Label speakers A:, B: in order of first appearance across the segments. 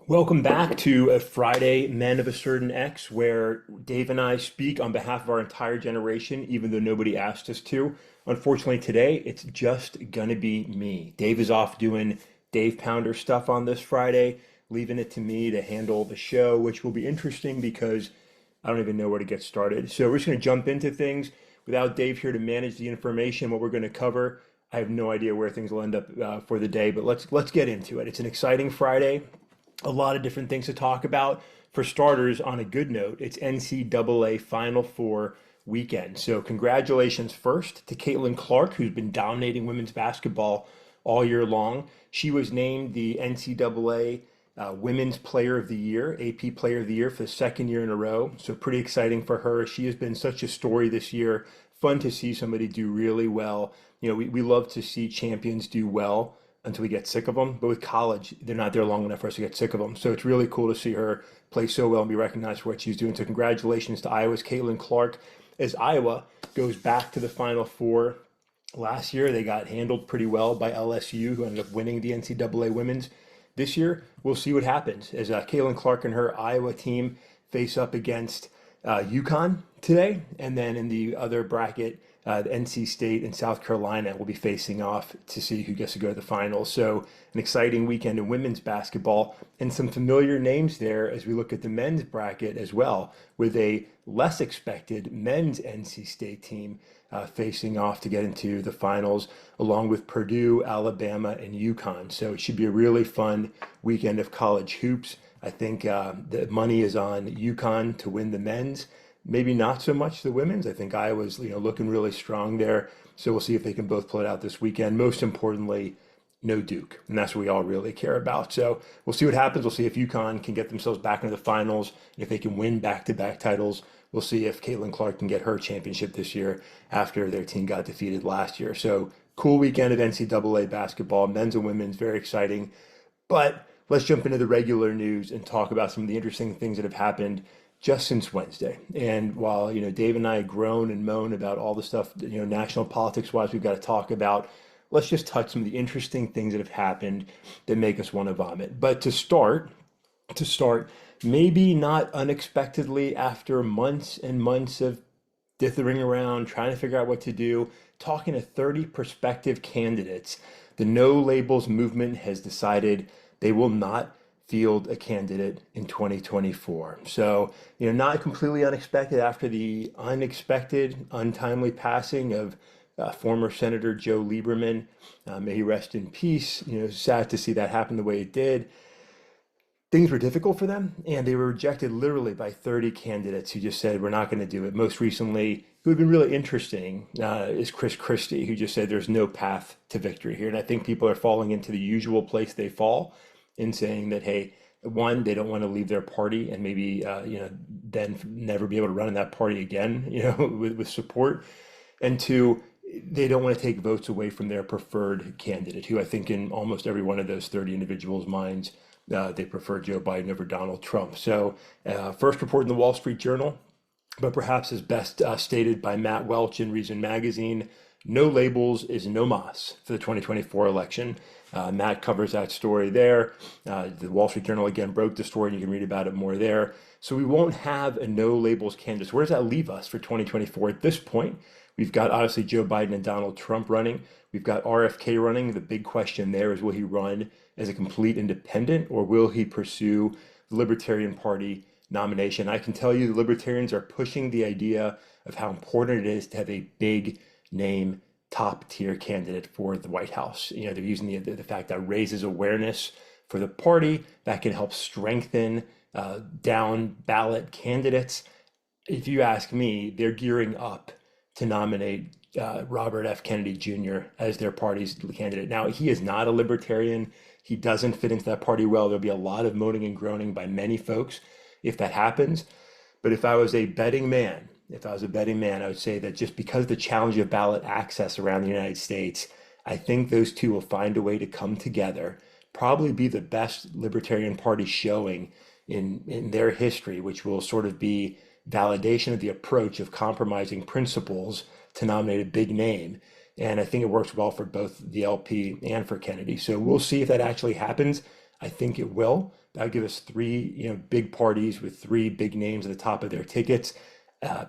A: Welcome back to a Friday Men of a Certain X, where Dave and I speak on behalf of our entire generation, even though nobody asked us to. Unfortunately, today it's just gonna be me. Dave is off doing Dave Pounder stuff on this Friday, leaving it to me to handle the show, which will be interesting because I don't even know where to get started. So we're just gonna jump into things without Dave here to manage the information, what we're gonna cover. I have no idea where things will end up for the day, but let's get into it. It's an exciting Friday, a lot of different things to talk about. For starters, on a good note, it's NCAA Final Four weekend. So congratulations first to Caitlin Clark, who's been dominating women's basketball all year long. She was named the NCAA Women's Player of the Year, AP Player of the Year for the second year in a row. So pretty exciting for her. She has been such a story this year. Fun to see somebody do really well. We love to see champions do well until we get sick of them. But with college, they're not there long enough for us to get sick of them. So it's really cool to see her play so well and be recognized for what she's doing. So congratulations to Iowa's Caitlin Clark. As Iowa goes back to the Final Four, last year they got handled pretty well by LSU, who ended up winning the NCAA Women's. This year, we'll see what happens as Caitlin Clark and her Iowa team face up against UConn today. And then in the other bracket, NC State and South Carolina will be facing off to see who gets to go to the finals. So an exciting weekend in women's basketball and some familiar names there as we look at the men's bracket as well, with a less expected men's NC State team facing off to get into the finals, along with Purdue, Alabama, and UConn. So it should be a really fun weekend of college hoops. I think the money is on UConn to win the men's. Maybe not so much the women's. I think Iowa's looking really strong there. So we'll see if they can both pull it out this weekend. Most importantly, no Duke, and that's what we all really care about. So we'll see what happens. We'll see if UConn can get themselves back into the finals, and if they can win back-to-back titles. We'll see if Caitlin Clark can get her championship this year after their team got defeated last year. So cool weekend of NCAA basketball, men's and women's, very exciting. But let's jump into the regular news and talk about some of the interesting things that have happened just since Wednesday. And while Dave and I groan and moan about all the stuff national politics wise we've got to talk about, let's just touch some of the interesting things that have happened that make us want to vomit. But to start, maybe not unexpectedly, after months and months of dithering around, trying to figure out what to do, talking to 30 prospective candidates, the No Labels movement has decided they will not field a candidate in 2024. So, not completely unexpected after the unexpected, untimely passing of former Senator Joe Lieberman. May he rest in peace. Sad to see that happen the way it did. Things were difficult for them, and they were rejected literally by 30 candidates who just said, we're not going to do it. Most recently, who had been really interesting, is Chris Christie, who just said there's no path to victory here. And I think people are falling into the usual place they fall in saying that, hey, one, they don't want to leave their party and maybe, then never be able to run in that party again, with support. And two, they don't want to take votes away from their preferred candidate, who I think in almost every one of those 30 individuals' minds, they prefer Joe Biden over Donald Trump. So first report in the Wall Street Journal, but perhaps as best stated by Matt Welch in Reason Magazine, no labels is no mas for the 2024 election. Matt covers that story there. The Wall Street Journal again broke the story, and you can read about it more there. So we won't have a no labels candidates. Where does that leave us for 2024? At this point, we've got obviously Joe Biden and Donald Trump running. We've got RFK running. The big question there is, will he run as a complete independent, or will he pursue the Libertarian Party nomination? I can tell you the Libertarians are pushing the idea of how important it is to have a big name, top tier candidate for the White House. They're using the fact that raises awareness for the party, that can help strengthen down ballot candidates. If you ask me, they're gearing up to nominate Robert F. Kennedy Jr. as their party's candidate. Now, he is not a libertarian. He doesn't fit into that party well. There'll be a lot of moaning and groaning by many folks if that happens. But if I was a betting man, I would say that just because of the challenge of ballot access around the United States, I think those two will find a way to come together, probably be the best Libertarian Party showing in their history, which will sort of be validation of the approach of compromising principles to nominate a big name. And I think it works well for both the LP and for Kennedy. So we'll see if that actually happens. I think it will. That'll give us three, big parties with three big names at the top of their tickets.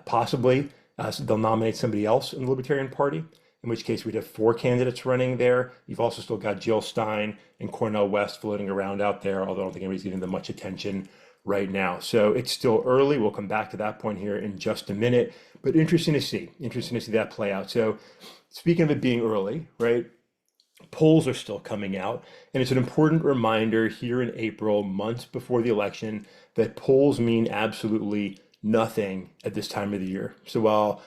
A: Possibly, so they'll nominate somebody else in the Libertarian Party, in which case we'd have four candidates running there. You've also still got Jill Stein and Cornel West floating around out there, although I don't think anybody's giving them much attention right now. So it's still early. We'll come back to that point here in just a minute, but interesting to see. Interesting to see that play out. So speaking of it being early, right? Polls are still coming out, and it's an important reminder here in April, months before the election, that polls mean absolutely nothing at this time of the year. So while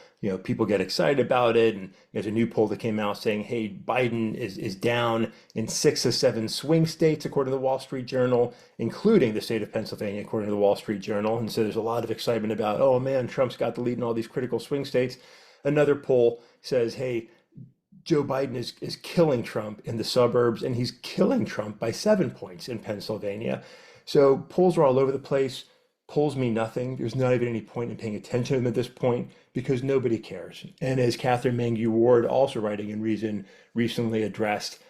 A: people get excited about it, and there's a new poll that came out saying, hey, Biden is down in 6 of 7 swing states, according to the Wall Street Journal, including the state of Pennsylvania, according to the Wall Street Journal. And so there's a lot of excitement about, oh man, Trump's got the lead in all these critical swing states. Another poll says, hey, Joe Biden is killing Trump in the suburbs, and he's killing Trump by 7 points in Pennsylvania. So polls are all over the place. Polls mean nothing. There's not even any point in paying attention to them at this point because nobody cares. And as Catherine Mangu Ward, also writing in Reason, recently addressed,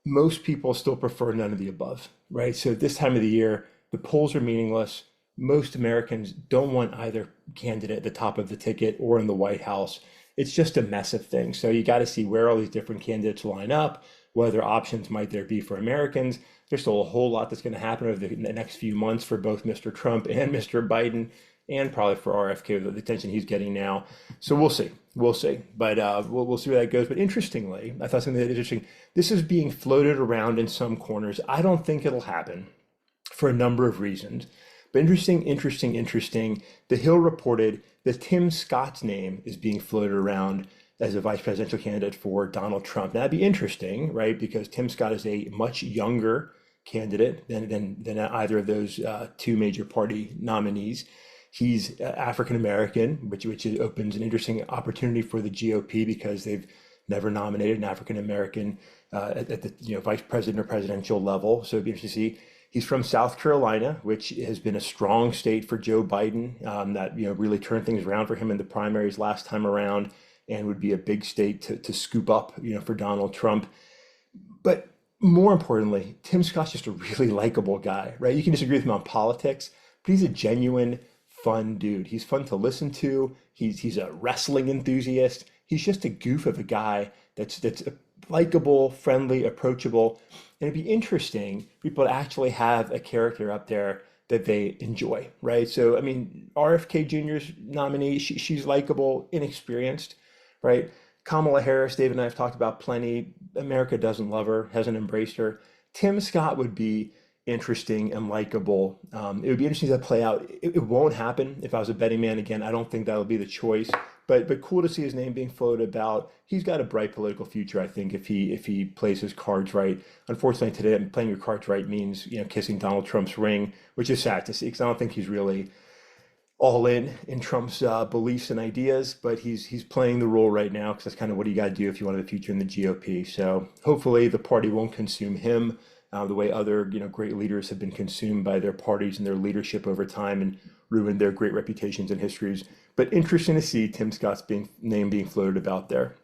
A: most people still prefer none of the above, right? So at this time of the year, the polls are meaningless. Most Americans don't want either candidate at the top of the ticket or in the White House. It's just a mess of things. So you got to see where all these different candidates line up, what other options might there be for Americans. There's still a whole lot that's going to happen over the next few months for both Mr. Trump and Mr. Biden, and probably for RFK with the attention he's getting now. So we'll see. But we'll see where that goes. But interestingly, I thought something that interesting. This is being floated around in some corners. I don't think it'll happen for a number of reasons. But interesting. The Hill reported that Tim Scott's name is being floated around as a vice presidential candidate for Donald Trump. Now, that'd be interesting, right? Because Tim Scott is a much younger candidate than either of those two major party nominees. He's African American, which opens an interesting opportunity for the GOP because they've never nominated an African American at the vice president or presidential level. So it'd be interesting to see. He's from South Carolina, which has been a strong state for Joe Biden, that really turned things around for him in the primaries last time around, and would be a big state to scoop up, for Donald Trump. But more importantly, Tim Scott's just a really likable guy, right? You can disagree with him on politics, but he's a genuine, fun dude. He's fun to listen to. He's a wrestling enthusiast. He's just a goof of a guy that's likable, friendly, approachable. And it'd be interesting for people to actually have a character up there that they enjoy, right? So, I mean, RFK Jr.'s nominee, she's likable, inexperienced, right? Kamala Harris, Dave and I have talked about plenty. America doesn't love her, hasn't embraced her. Tim Scott would be interesting and likable. It would be interesting to play out. It won't happen if I was a betting man. Again, I don't think that'll be the choice. But cool to see his name being floated about. He's got a bright political future, I think, if he plays his cards right. Unfortunately, today playing your cards right means kissing Donald Trump's ring, which is sad to see because I don't think he's really all in Trump's beliefs and ideas, but he's playing the role right now because that's kind of what you got to do if you want a future in the GOP. So hopefully the party won't consume him the way other great leaders have been consumed by their parties and their leadership over time and ruined their great reputations and histories. But interesting to see Tim Scott's name being floated about there.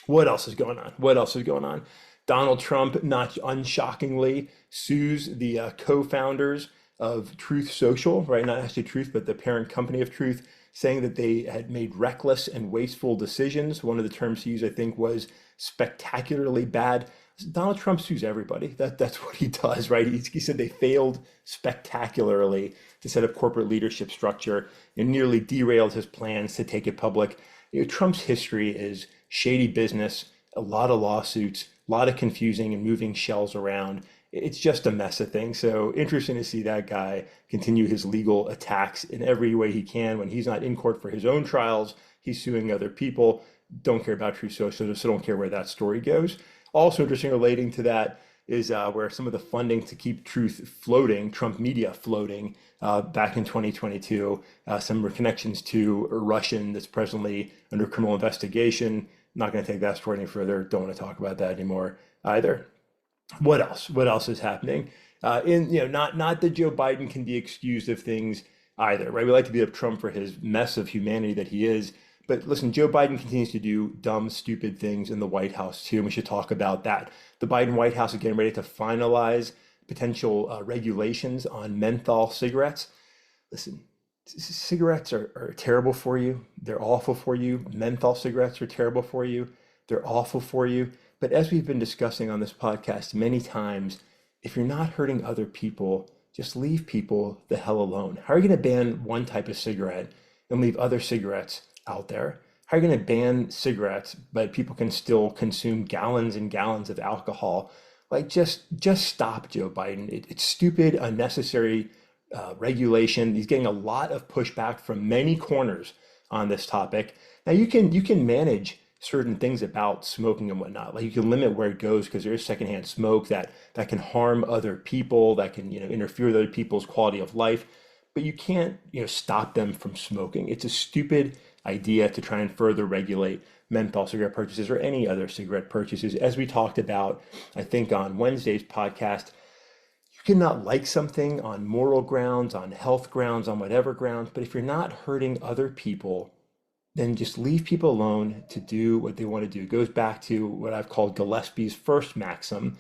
A: What else is going on? Donald Trump, not unshockingly, sues the co-founders of Truth Social, right? Not actually Truth, but the parent company of Truth, saying that they had made reckless and wasteful decisions. One of the terms he used, I think, was spectacularly bad. Donald Trump sues everybody. That's what he does, right? He said they failed spectacularly to set up corporate leadership structure and nearly derailed his plans to take it public. Trump's history is shady business, a lot of lawsuits, a lot of confusing and moving shells around. It's just a mess of things. So interesting to see that guy continue his legal attacks in every way he can. When he's not in court for his own trials, he's suing other people. Don't care about Truth Social, so don't care where that story goes. Also interesting relating to that is where some of the funding to keep Truth floating, Trump media floating, back in 2022, some connections to a Russian that's presently under criminal investigation. Not going to take that story any further. Don't want to talk about that anymore either. What else? What else is happening? Not that Joe Biden can be excused of things either, right? We like to beat up Trump for his mess of humanity that he is. But listen, Joe Biden continues to do dumb, stupid things in the White House too, and we should talk about that. The Biden White House is getting ready to finalize potential regulations on menthol cigarettes. Listen, cigarettes are terrible for you. They're awful for you. Menthol cigarettes are terrible for you. They're awful for you. But as we've been discussing on this podcast many times, if you're not hurting other people, just leave people the hell alone. How are you going to ban one type of cigarette and leave other cigarettes out there? How are you going to ban cigarettes, but people can still consume gallons and gallons of alcohol? Like, just stop, Joe Biden. It's stupid, unnecessary regulation. He's getting a lot of pushback from many corners on this topic. Now you can manage certain things about smoking and whatnot. Like you can limit where it goes because there is secondhand smoke that can harm other people, that can interfere with other people's quality of life. But you can't stop them from smoking. It's a stupid idea to try and further regulate menthol cigarette purchases or any other cigarette purchases. As we talked about, I think on Wednesday's podcast, you cannot like something on moral grounds, on health grounds, on whatever grounds, but if you're not hurting other people, then just leave people alone to do what they want to do. It goes back to what I've called Gillespie's first maxim: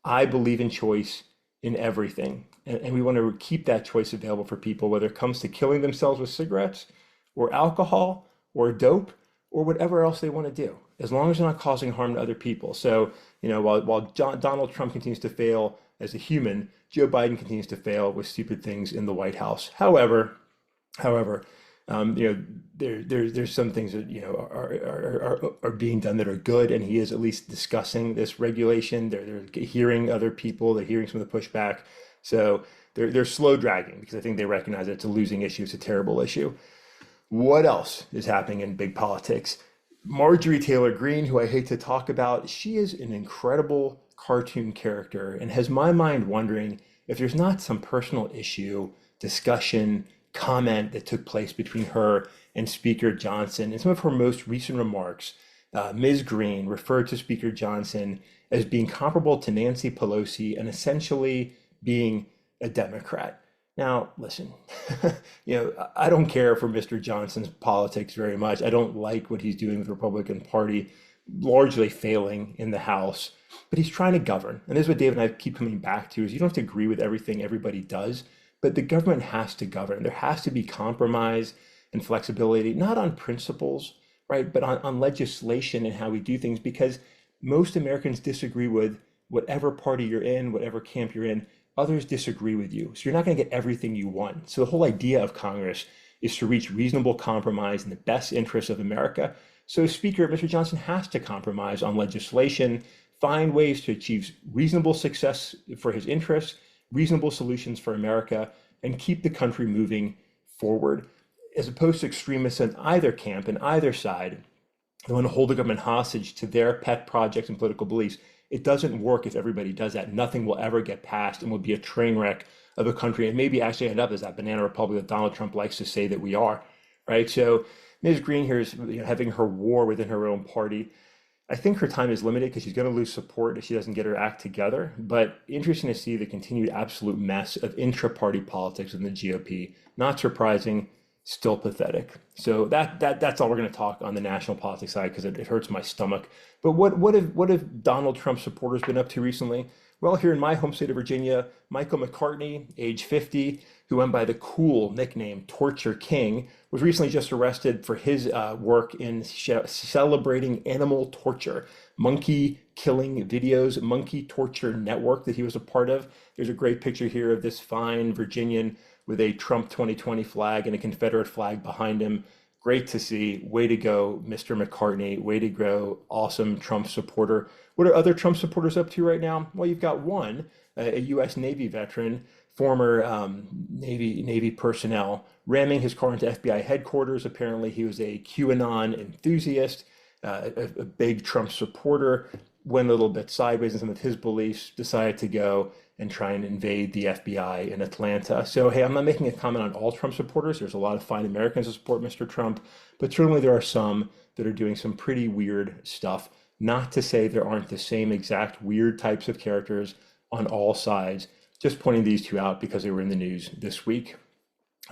A: I believe in choice in everything. And we want to keep that choice available for people, whether it comes to killing themselves with cigarettes or alcohol or dope or whatever else they want to do, as long as they're not causing harm to other people. So, while Donald Trump continues to fail as a human, Joe Biden continues to fail with stupid things in the White House. However, there's some things that are being done that are good, and he is at least discussing this regulation. They're hearing other people, they're hearing some of the pushback. So they're slow dragging because I think they recognize that it's a losing issue, it's a terrible issue. What else is happening in big politics? Marjorie Taylor Greene, who I hate to talk about, she is an incredible cartoon character and has my mind wondering if there's not some personal issue, discussion, comment that took place between her and Speaker Johnson. In some of her most recent remarks, Ms. Greene referred to Speaker Johnson as being comparable to Nancy Pelosi and essentially being a Democrat. Now, listen, I don't care for Mr. Johnson's politics very much. I don't like what he's doing with the Republican Party, largely failing in the House, but he's trying to govern. And this is what Dave and I keep coming back to, is you don't have to agree with everything everybody does, but the government has to govern. There has to be compromise and flexibility, not on principles, right, but on legislation and how we do things, because most Americans disagree with whatever party you're in, whatever camp you're in. Others disagree with you. So you're not going to get everything you want. So the whole idea of Congress is to reach reasonable compromise in the best interests of America. So Speaker, Mr. Johnson has to compromise on legislation, find ways to achieve reasonable success for his interests, reasonable solutions for America, and keep the country moving forward, as opposed to extremists in either camp and either side who want to hold the government hostage to their pet projects and political beliefs. It doesn't work if everybody does that. Nothing will ever get passed and will be a train wreck of a country and maybe actually end up as that banana republic that Donald Trump likes to say that we are, right? So Ms. Greene here is having her war within her own party. I think her time is limited because she's going to lose support if she doesn't get her act together. But interesting to see the continued absolute mess of intra-party politics in the GOP. Not surprising, still pathetic. So that's all we're going to talk on the national politics side because it hurts my stomach. But what have Donald Trump supporters been up to recently? Well, here in my home state of Virginia, Michael McCartney, age 50, who went by the cool nickname Torture King, was recently just arrested for his work in celebrating animal torture, monkey killing videos, monkey torture network that he was a part of. There's a great picture here of this fine Virginian with a Trump 2020 flag and a Confederate flag behind him. Great to see. Way to go, Mr. McCartney. Way to go. Awesome Trump supporter. What are other Trump supporters up to right now? Well, you've got one, a U.S. Navy veteran, former Navy personnel, ramming his car into FBI headquarters. Apparently, he was a QAnon enthusiast, a big Trump supporter, went a little bit sideways in some of his beliefs, decided to go and try and invade the FBI in Atlanta. So, hey, I'm not making a comment on all Trump supporters. There's a lot of fine Americans who support Mr. Trump, but certainly there are some that are doing some pretty weird stuff. Not to say there aren't the same exact weird types of characters on all sides, just pointing these two out because they were in the news this week.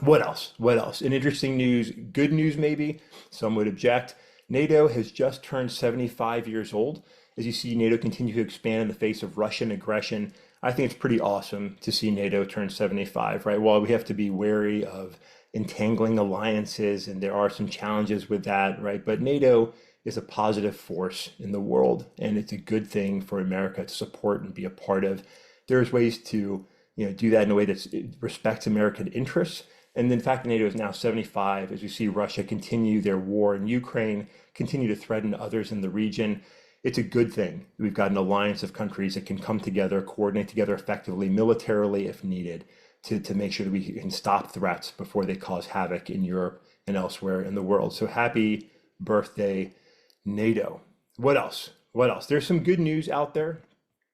A: What else? What else? In interesting news, good news maybe, some would object. NATO has just turned 75 years old. as you see NATO continue to expand in the face of Russian aggression. I think it's pretty awesome to see NATO turn 75, right? While we have to be wary of entangling alliances, and there are some challenges with that, right? But NATO is a positive force in the world, and it's a good thing for America to support and be a part of. There's ways to, do that in a way that respects American interests. And in fact, NATO is now 75 as we see Russia continue their war in Ukraine, continue to threaten others in the region. It's a good thing. We've got an alliance of countries that can come together, coordinate together effectively, militarily if needed, to make sure that we can stop threats before they cause havoc in Europe and elsewhere in the world. So happy birthday, NATO. What else? What else? There's some good news out there.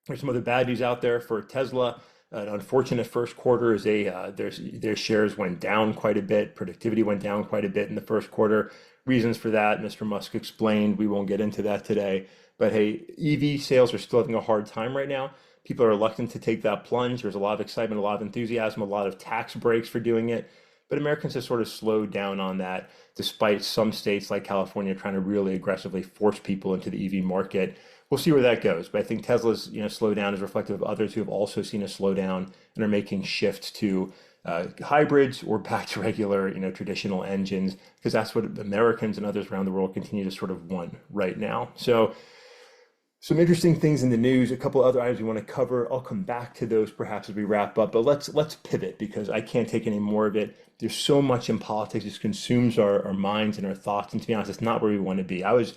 A: There's some other bad news out there for Tesla. An unfortunate first quarter is their shares went down quite a bit. Productivity went down quite a bit in the first quarter. Reasons for that, Mr. Musk explained. We won't get into that today. But hey, EV sales are still having a hard time right now. People are reluctant to take that plunge. There's a lot of excitement, a lot of enthusiasm, a lot of tax breaks for doing it. But Americans have sort of slowed down on that, despite some states like California trying to really aggressively force people into the EV market. We'll see where that goes. But I think Tesla's slowdown is reflective of others who have also seen a slowdown and are making shifts to hybrids or back to regular, traditional engines, because that's what Americans and others around the world continue to sort of want right now. So some interesting things in the news, a couple other items we want to cover. I'll come back to those perhaps as we wrap up, but let's pivot because I can't take any more of it. There's so much in politics, it consumes our minds and our thoughts, and to be honest, it's not where we want to be. I've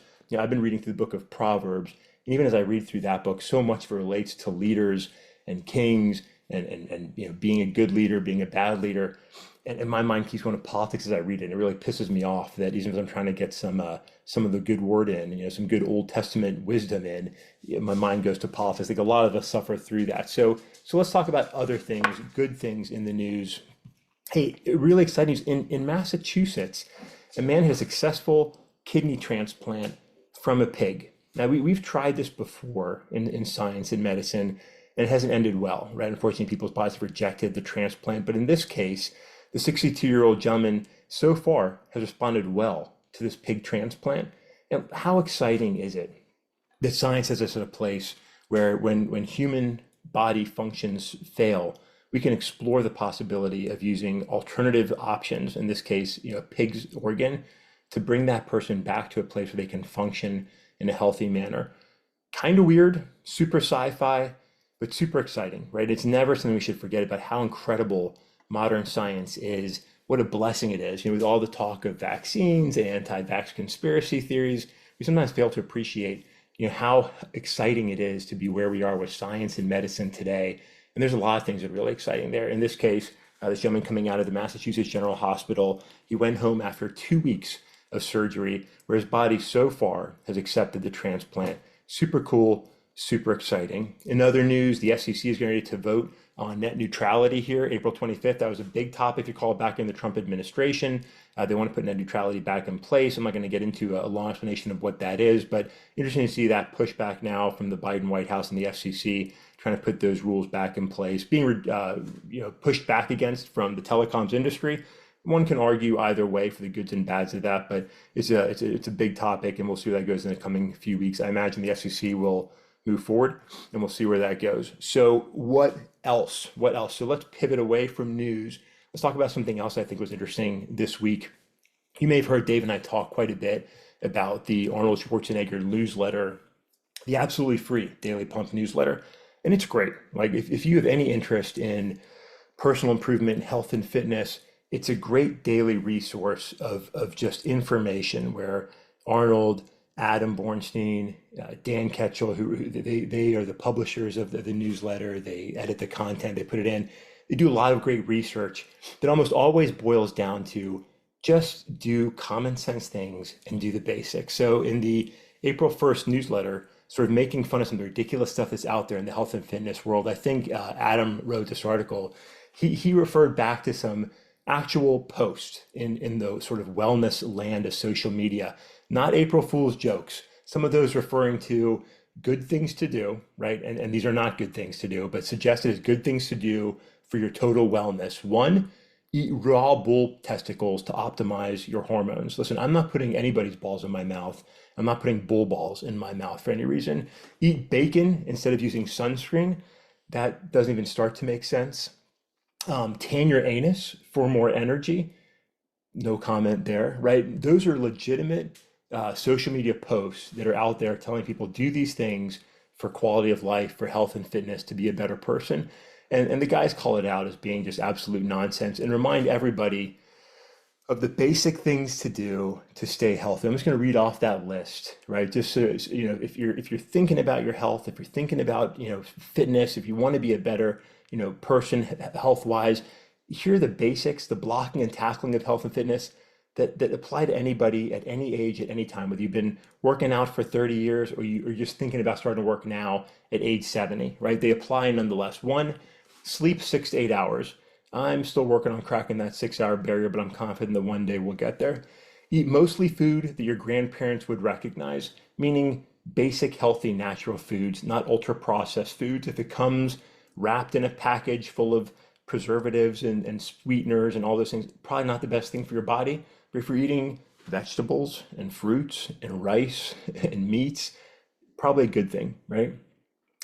A: been reading through the book of Proverbs, and even as I read through that book, so much of it relates to leaders and kings and being a good leader, being a bad leader. And my mind keeps going to politics as I read it. And it really pisses me off that even as I'm trying to get some of the good word in, some good Old Testament wisdom in, my mind goes to politics. I think a lot of us suffer through that. So let's talk about other things, good things in the news. Hey, really exciting news. In Massachusetts, a man had a successful kidney transplant from a pig. Now, we've tried this before in science and medicine, and it hasn't ended well, right? Unfortunately, people's bodies have rejected the transplant. But in this case, the 62-year-old gentleman so far has responded well to this pig transplant. And how exciting is it that science has us at a place where when human body functions fail, we can explore the possibility of using alternative options, in this case, a pig's organ, to bring that person back to a place where they can function in a healthy manner. Kind of weird, super sci-fi, but super exciting, right? It's never something we should forget about how incredible modern science is, what a blessing it is. With all the talk of vaccines and anti-vax conspiracy theories, we sometimes fail to appreciate, how exciting it is to be where we are with science and medicine today. And there's a lot of things that are really exciting there. In this case, this gentleman coming out of the Massachusetts General Hospital, he went home after 2 weeks of surgery, where his body so far has accepted the transplant. Super cool, super exciting. In other news, the FCC is getting ready to vote on net neutrality here, April 25th. That was a big topic, you call it, back in the Trump administration. They want to put net neutrality back in place. I'm not going to get into a long explanation of what that is, but interesting to see that pushback now from the Biden White House and the FCC trying to put those rules back in place, being pushed back against from the telecoms industry. One can argue either way for the goods and bads of that, but it's a big topic, and we'll see where that goes in the coming few weeks. I imagine the FCC will move forward, and we'll see where that goes. So what else? What else? So let's pivot away from news. Let's talk about something else I think was interesting this week. You may have heard Dave and I talk quite a bit about the Arnold Schwarzenegger newsletter, the absolutely free Daily Pump newsletter. And it's great. Like if you have any interest in personal improvement, health and fitness, it's a great daily resource of just information where Arnold, Adam Bornstein, Dan Ketchel, who they are the publishers of the newsletter. They edit the content, they put it in. They do a lot of great research that almost always boils down to just do common sense things and do the basics. So in the April 1st newsletter, sort of making fun of some ridiculous stuff that's out there in the health and fitness world, I think Adam wrote this article. He referred back to some actual posts in the sort of wellness land of social media, not April Fool's jokes. Some of those referring to good things to do, right? And these are not good things to do, but suggested as good things to do for your total wellness. One, eat raw bull testicles to optimize your hormones. Listen, I'm not putting anybody's balls in my mouth. I'm not putting bull balls in my mouth for any reason. Eat bacon instead of using sunscreen. That doesn't even start to make sense. Tan your anus for more energy. No comment there, right? Those are legitimate social media posts that are out there telling people do these things for quality of life, for health and fitness, to be a better person. And the guys call it out as being just absolute nonsense and remind everybody of the basic things to do to stay healthy. I'm just going to read off that list, right? Just so you know, if you're thinking about your health, if you're thinking about fitness, if you want to be a better person health wise, here are the basics, the blocking and tackling of health and fitness that apply to anybody at any age, at any time, whether you've been working out for 30 years or you're just thinking about starting to work now at age 70, right? They apply nonetheless. One, sleep 6 to 8 hours. I'm still working on cracking that 6 hour barrier, but I'm confident that one day we'll get there. Eat mostly food that your grandparents would recognize, meaning basic, healthy, natural foods, not ultra processed foods. If it comes wrapped in a package full of preservatives and sweeteners and all those things, probably not the best thing for your body. But if you're eating vegetables and fruits and rice and meats, probably a good thing, right?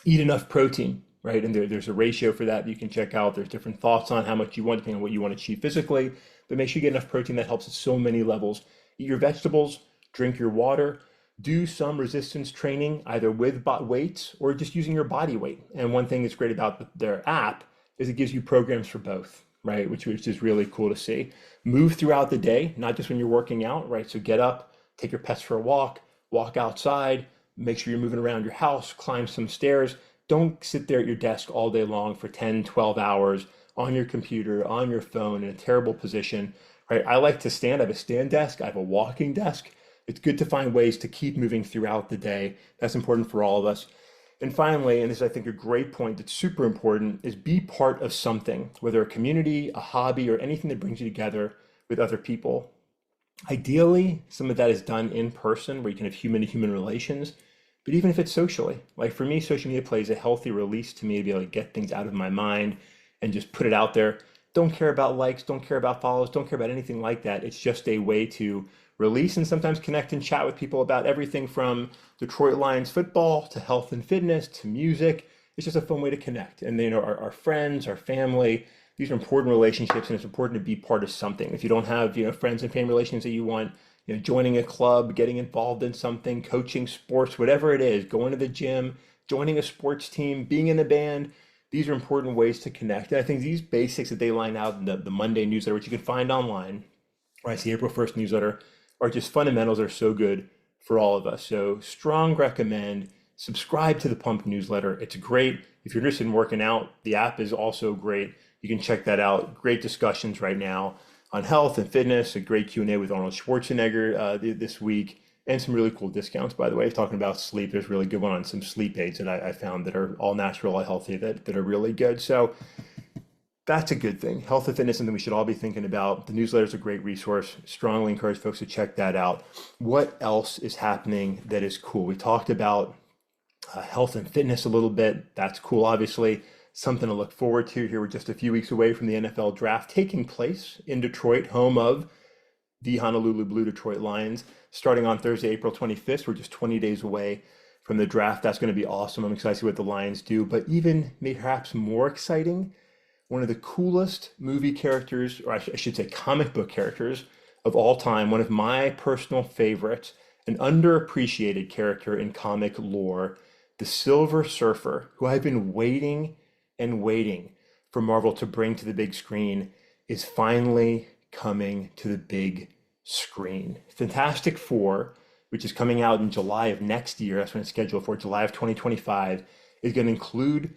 A: Eat enough protein, right? And there's a ratio for that you can check out. There's different thoughts on how much you want, depending on what you want to achieve physically, but make sure you get enough protein. That helps at so many levels. Eat your vegetables, drink your water, do some resistance training, either with weights or just using your body weight. And one thing that's great about their app is it gives you programs for both, right? Which is really cool to see. Move throughout the day, not just when you're working out, right? So get up, take your pets for a walk outside, make sure you're moving around your house, climb some stairs. Don't sit there at your desk all day long for 10, 12 hours on your computer, on your phone in a terrible position, right? I like to stand. I have a stand desk. I have a walking desk. It's good to find ways to keep moving throughout the day. That's important for all of us. And finally, and this is, I think, a great point that's super important, is be part of something, whether a community, a hobby, or anything that brings you together with other people. Ideally, some of that is done in person where you can have human to human relations. But even if it's socially, like for me, social media plays a healthy release to me to be able to get things out of my mind and just put it out there. Don't care about likes, don't care about follows, don't care about anything like that. It's just a way to release and sometimes connect and chat with people about everything from Detroit Lions football to health and fitness to music. It's just a fun way to connect. And our friends, our family, these are important relationships, and it's important to be part of something. If you don't have friends and family relations that you want, joining a club, getting involved in something, coaching sports, whatever it is, going to the gym, joining a sports team, being in a band, these are important ways to connect. And I think these basics that they line out in the Monday newsletter, which you can find online, or I see April 1st newsletter, are just fundamentals that are so good for all of us. So strong recommend, subscribe to the Pump newsletter. It's great. If you're interested in working out, the app is also great. You can check that out. Great discussions right now on health and fitness, a great Q&A with Arnold Schwarzenegger this week, and some really cool discounts, by the way. Talking about sleep, there's a really good one on some sleep aids that I found that are all natural, all healthy, that are really good. So that's a good thing. Health and fitness is something we should all be thinking about. The newsletter is a great resource. Strongly encourage folks to check that out. What else is happening that is cool? We talked about health and fitness a little bit. That's cool, obviously. Something to look forward to here. We're just a few weeks away from the NFL draft taking place in Detroit, home of the Honolulu Blue Detroit Lions, starting on Thursday, April 25th. We're just 20 days away from the draft. That's going to be awesome. I'm excited to see what the Lions do. But even perhaps more exciting, one of the coolest movie characters, or I should say comic book characters of all time, one of my personal favorites, an underappreciated character in comic lore, the Silver Surfer, who I've been waiting and waiting for Marvel to bring to the big screen, is finally coming to the big screen. Fantastic Four, which is coming out in July of next year, that's when it's scheduled for, July of 2025, is going to include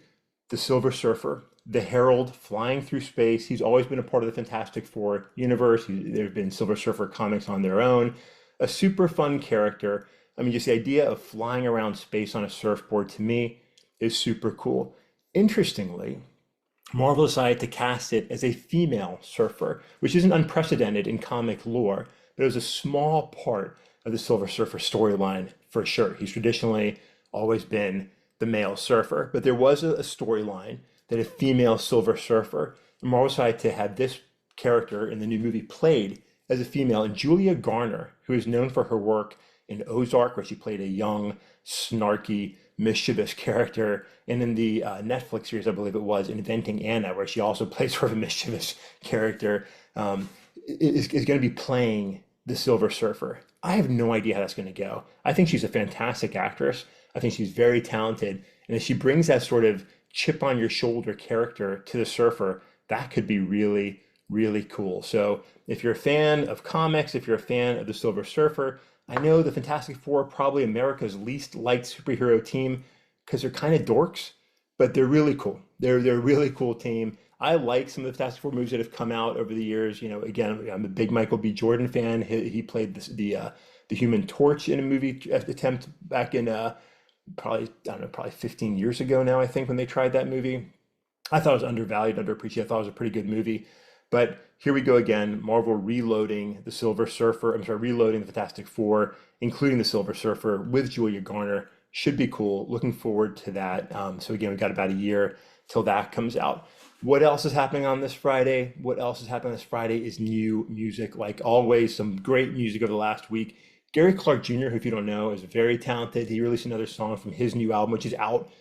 A: the Silver Surfer, the Herald flying through space. He's always been a part of the Fantastic Four universe. There have been Silver Surfer comics on their own. A super fun character. I mean, just the idea of flying around space on a surfboard to me is super cool. Interestingly, Marvel decided to cast it as a female surfer, which isn't unprecedented in comic lore, but it was a small part of the Silver Surfer storyline for sure. He's traditionally always been the male surfer, but there was a storyline that a female Silver Surfer, and Marvel decided to have this character in the new movie played as a female, and Julia Garner, who is known for her work in Ozark, where she played a young, snarky, mischievous character, and in the Netflix series, I believe it was, Inventing Anna, where she also plays sort of a mischievous character, is going to be playing the Silver Surfer. I have no idea how that's going to go. I think she's a fantastic actress. I think she's very talented. And if she brings that sort of chip on your shoulder character to the surfer, that could be really, really cool. So if you're a fan of comics, if you're a fan of the Silver Surfer, I know the Fantastic Four are probably America's least liked superhero team because they're kind of dorks, but they're really cool. They're a really cool team. I like some of the Fantastic Four movies that have come out over the years. You know, again, I'm a big Michael B. Jordan fan. He played the Human Torch in a movie attempt back in probably, I don't know, probably 15 years ago now, I think, when they tried that movie. I thought it was undervalued, underappreciated. I thought it was a pretty good movie. But here we go again, Marvel reloading the Silver Surfer, I'm sorry, reloading the Fantastic Four, including the Silver Surfer with Julia Garner. Should be cool. Looking forward to that. So again, we've got about a year till that comes out. What else is happening on this Friday? What else is happening this Friday is new music. Like always, some great music over the last week. Gary Clark Jr., who, if you don't know, is very talented. He released another song from his new album, which is out.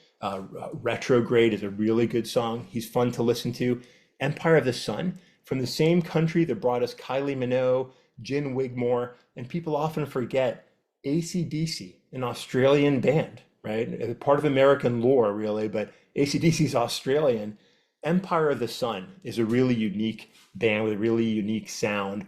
A: Retrograde is a really good song. He's fun to listen to. Empire of the Sun, from the same country that brought us Kylie Minogue, Jen Wigmore, and people often forget AC/DC, an Australian band, right? Part of American lore, really, but AC/DC is Australian. Empire of the Sun is a really unique band with a really unique sound.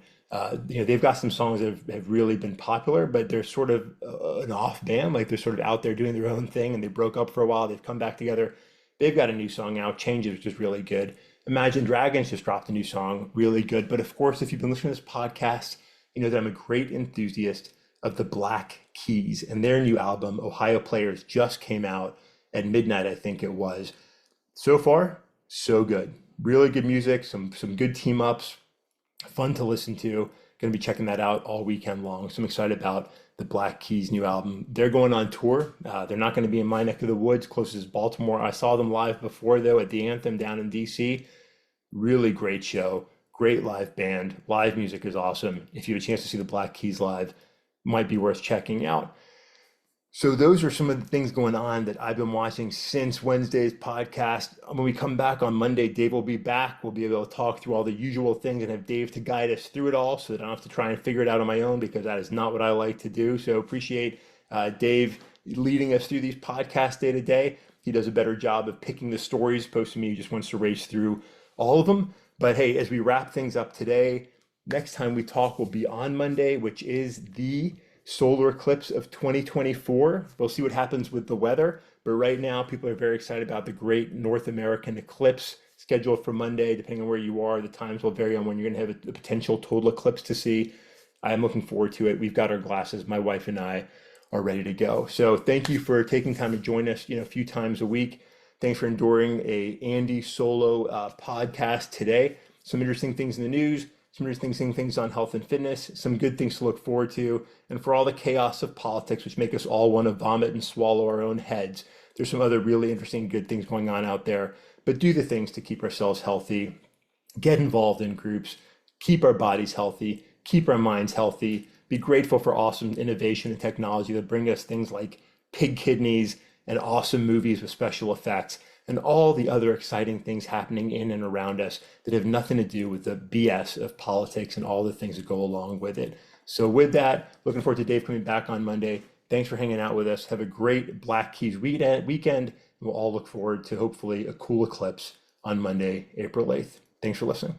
A: They've got some songs that have really been popular, but they're sort of an off band. Like they're sort of out there doing their own thing, and they broke up for a while. They've come back together. They've got a new song out, Changes, which is really good. Imagine Dragons just dropped a new song, really good. But of course, if you've been listening to this podcast, you know that I'm a great enthusiast of the Black Keys, and their new album, Ohio Players, just came out at midnight, I think it was. So far, so good. Really good music, some good team ups, fun to listen to. Going to be checking that out all weekend long. So I'm excited about the Black Keys' new album. They're going on tour. They're not going to be in my neck of the woods, closest is Baltimore. I saw them live before, though, at the Anthem down in DC. Really great show. Great live band. Live music is awesome. If you have a chance to see the Black Keys live, might be worth checking out. So those are some of the things going on that I've been watching since Wednesday's podcast. When we come back on Monday, Dave will be back. We'll be able to talk through all the usual things and have Dave to guide us through it all so that I don't have to try and figure it out on my own, because that is not what I like to do. So appreciate Dave leading us through these podcasts day to day. He does a better job of picking the stories opposed to me who just wants to race through all of them. But hey, as we wrap things up today, next time we talk will be on Monday, which is the solar eclipse of 2024. We'll see what happens with the weather, but right now people are very excited about the great North American eclipse scheduled for Monday. Depending on where you are, the times will vary on when you're going to have a potential total eclipse to see. I am looking forward to it. We've got our glasses. My wife and I are ready to go. So thank you for taking time to join us, a few times a week. Thanks for enduring a Andy solo podcast today. Some interesting things in the news, some interesting things on health and fitness, some good things to look forward to. And for all the chaos of politics, which make us all want to vomit and swallow our own heads, there's some other really interesting, good things going on out there. But do the things to keep ourselves healthy, get involved in groups, keep our bodies healthy, keep our minds healthy, be grateful for awesome innovation and technology that bring us things like pig kidneys and awesome movies with special effects, and all the other exciting things happening in and around us that have nothing to do with the BS of politics and all the things that go along with it. So with that, looking forward to Dave coming back on Monday. Thanks for hanging out with us. Have a great Black Keys weekend. We'll all look forward to hopefully a cool eclipse on Monday, April 8th. Thanks for listening.